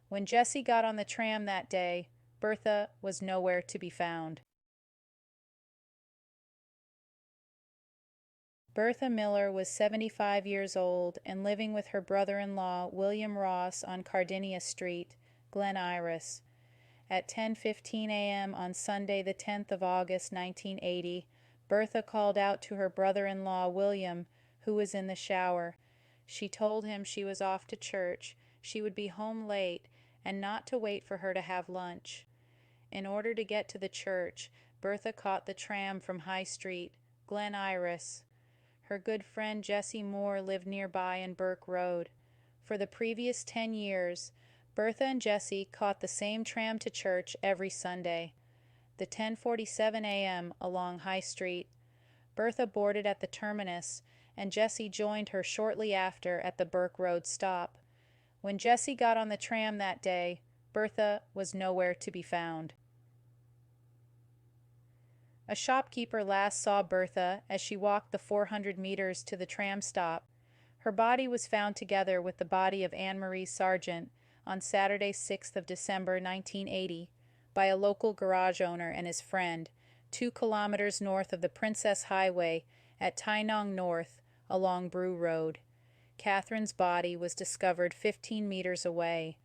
When Jessie got on the tram that day, Bertha was nowhere to be found. Bertha Miller was 75 years old and living with her brother-in-law, William Ross, on Cardinia Street, Glen Iris. At 10:15 a.m. on Sunday, the 10th of August, 1980, Bertha called out to her brother-in-law, William, who was in the shower. She told him she was off to church, she would be home late, and not to wait for her to have lunch. In order to get to the church, Bertha caught the tram from High Street, Glen Iris. Her good friend Jessie Moore lived nearby in Burke Road. For the previous 10 years, Bertha and Jessie caught the same tram to church every Sunday, the 10:47 a.m. along High Street. Bertha boarded at the terminus, and Jessie joined her shortly after at the Burke Road stop. When Jessie got on the tram that day, Bertha was nowhere to be found. A shopkeeper last saw Bertha as she walked the 400 meters to the tram stop. Her body was found together with the body of Anne-Marie Sargent on Saturday, 6th of December, 1980, by a local garage owner and his friend, 2 kilometers north of the Princess Highway at Tynong North along Brew Road. Katherine's body was discovered 15 meters away.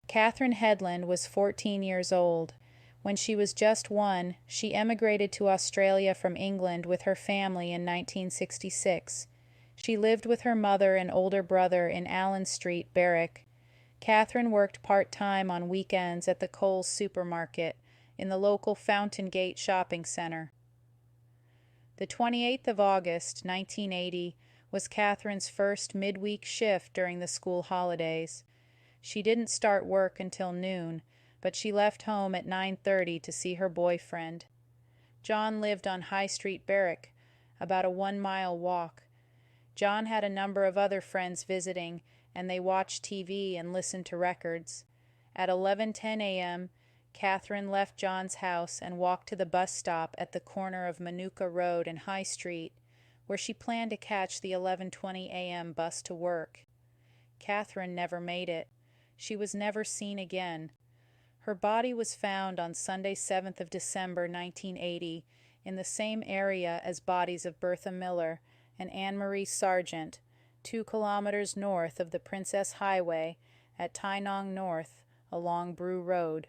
Katherine Hedland was 14 years old. When she was just 1, she emigrated to Australia from England with her family in 1966. She lived with her mother and older brother in Allen Street, Berwick. Katherine worked part-time on weekends at the Coles supermarket in the local Fountain Gate shopping center. The 28th of August, 1980, was Katherine's first midweek shift during the school holidays. She didn't start work until noon, but she left home at 9:30 to see her boyfriend. John lived on High Street, Berwick, about a 1-mile walk. John had a number of other friends visiting, and they watched TV and listened to records. At 11:10 a.m., Katherine left John's house and walked to the bus stop at the corner of Manuka Road and High Street, where she planned to catch the 11:20 a.m. bus to work. Katherine never made it. She was never seen again. Her body was found on Sunday, 7th of December, 1980, in the same area as bodies of Bertha Miller and Anne-Marie Sargent, 2 kilometers north of the Princess Highway at Tynong North along Brew Road.